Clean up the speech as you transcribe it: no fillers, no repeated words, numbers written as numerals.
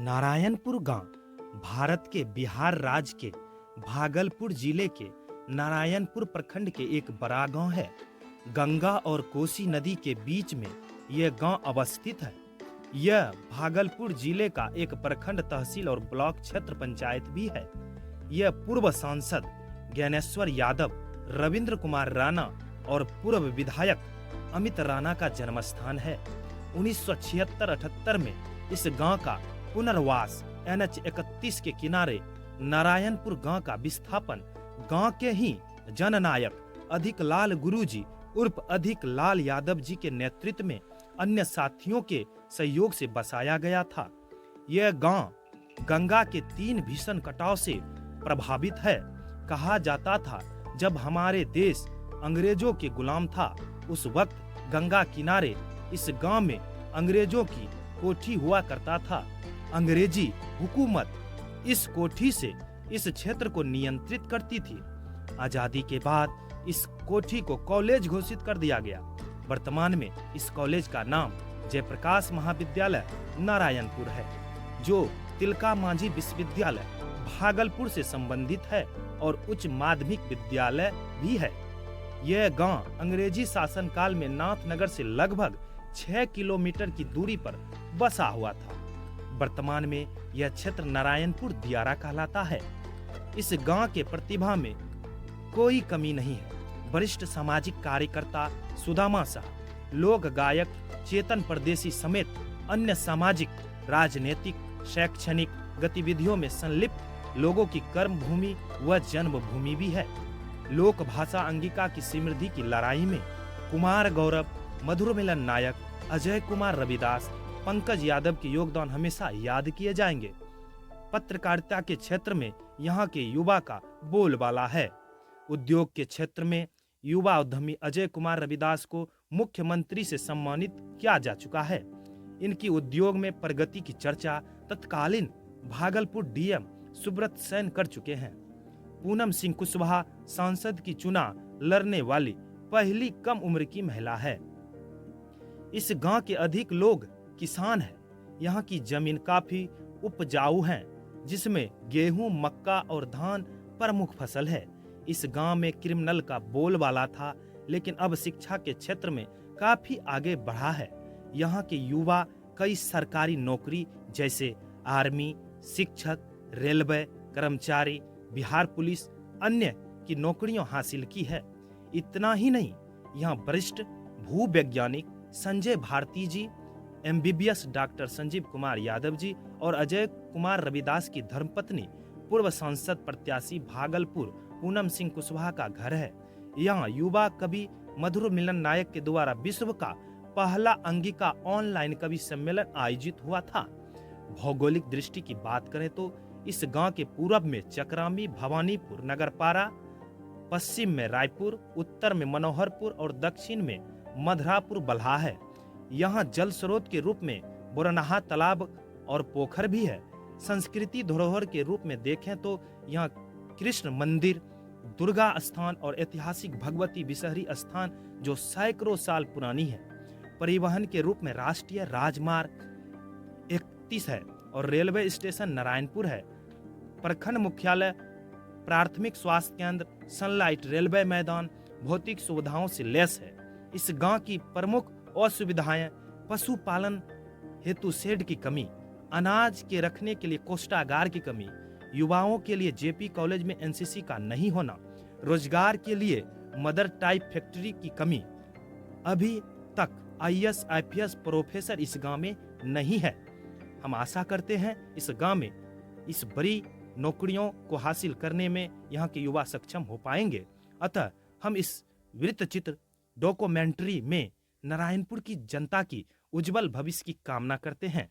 नारायणपुर गांव भारत के बिहार राज्य के भागलपुर जिले के नारायणपुर प्रखंड के एक बड़ा गांव है। गंगा और कोसी नदी के बीच में यह गांव अवस्थित है। यह भागलपुर जिले का एक प्रखंड, तहसील और ब्लॉक क्षेत्र पंचायत भी है। यह पूर्व सांसद ज्ञानेश्वर यादव, रविंद्र कुमार राणा और पूर्व विधायक अमित राणा का जन्म स्थान है। 1976-78 में इस गांव का पुनर्वास NH 31 के किनारे नारायणपुर गांव का विस्थापन गांव के ही जननायक अधिक लाल गुरुजी उर्फ अधिक लाल यादव जी के नेतृत्व में अन्य साथियों के सहयोग से बसाया गया था। यह गांव गंगा के 3 भीषण कटाव से प्रभावित है। कहा जाता था जब हमारे देश अंग्रेजों के गुलाम था, उस वक्त गंगा किनारे इस गांव में अंग्रेजों की कोठी हुआ करता था। अंग्रेजी हुकूमत इस कोठी से इस क्षेत्र को नियंत्रित करती थी। आजादी के बाद इस कोठी को कॉलेज घोषित कर दिया गया। वर्तमान में इस कॉलेज का नाम जयप्रकाश महाविद्यालय नारायणपुर है, जो तिलका मांझी विश्वविद्यालय भागलपुर से संबंधित है और उच्च माध्यमिक विद्यालय भी है। यह गांव अंग्रेजी शासनकाल में नाथनगर से लगभग 6 किलोमीटर की दूरी पर बसा हुआ था। वर्तमान में यह क्षेत्र नारायणपुर दियारा कहलाता है। इस गांव के प्रतिभा में कोई कमी नहीं है। वरिष्ठ सामाजिक कार्यकर्ता सुदामा शाह, लोक गायक चेतन परदेसी समेत अन्य सामाजिक, राजनीतिक, शैक्षणिक गतिविधियों में संलिप्त लोगों की कर्म भूमि व जन्मभूमि भी है। लोक भाषा अंगिका की समृद्धि की लड़ाई में कुमार गौरव, मधुर मिलन नायक, अजय कुमार रविदास, पंकज यादव के योगदान हमेशा याद किए जाएंगे। पत्रकारिता के क्षेत्र में यहाँ के युवा का बोलबाला है। उद्योग के क्षेत्र में युवा उद्यमी अजय कुमार रविदास को मुख्यमंत्री से सम्मानित किया जा चुका है। इनकी उद्योग में प्रगति की चर्चा तत्कालीन भागलपुर DM सुब्रत सेन कर चुके हैं। पूनम सिंह कुशवाहा सांसद की चुनाव लड़ने वाली पहली कम उम्र की महिला है। इस गांव के अधिक लोग किसान हैं। यहाँ की जमीन काफी उपजाऊ है, जिसमें गेहूं, मक्का और धान प्रमुख फसल है। इस गांव में क्रिमिनल का बोलबाला था, लेकिन अब शिक्षा के क्षेत्र में काफी आगे बढ़ा है। यहाँ के युवा कई सरकारी नौकरी जैसे आर्मी, शिक्षक, रेलवे कर्मचारी, बिहार पुलिस अन्य की नौकरियां हासिल की है। इतना ही नहीं, यहाँ वरिष्ठ भूवैज्ञानिक संजय भारती जी, MBBS डॉक्टर संजीव कुमार यादव जी और अजय कुमार रविदास की धर्मपत्नी पूर्व सांसद प्रत्याशी भागलपुर पूनम सिंह कुशवाहा का घर है। यहाँ युवा कवि मधुर मिलन नायक के द्वारा विश्व का पहला अंगिका ऑनलाइन कवि सम्मेलन आयोजित हुआ था। भौगोलिक दृष्टि की बात करें तो इस गांव के पूर्व में चक्रामी, भवानीपुर, नगरपारा, पश्चिम में रायपुर, उत्तर में मनोहरपुर और दक्षिण में मधुरापुर बल्हा है। यहाँ जल स्रोत के रूप में बोरनाहा तालाब और पोखर भी है। संस्कृति धरोहर के रूप में देखें तो यहाँ कृष्ण मंदिर, दुर्गा स्थान और ऐतिहासिक भगवती विषहरी स्थान जो सैकड़ों साल पुरानी है। परिवहन के रूप में राष्ट्रीय राजमार्ग 31 है और रेलवे स्टेशन नारायणपुर है। प्रखंड मुख्यालय, प्राथमिक स्वास्थ्य केंद्र, सनलाइट, रेलवे मैदान भौतिक सुविधाओं से लैस है। इस गांव की प्रमुख असुविधाएं पशुपालन हेतु शेड की कमी, अनाज के रखने के लिए कोष्ठागार की कमी, युवाओं के लिए JP कॉलेज में NCC का नहीं होना, रोजगार के लिए मदर टाइप फैक्ट्री की कमी। अभी तक IAS IPS प्रोफेसर इस गांव में नहीं है। हम आशा करते हैं इस गांव में इस बड़ी नौकरियों को हासिल करने में यहाँ के युवा सक्षम हो पाएंगे। अतः हम इस वृत्त चित्र डॉक्यूमेंट्री में नारायणपुर की जनता की उज्जवल भविष्य की कामना करते हैं।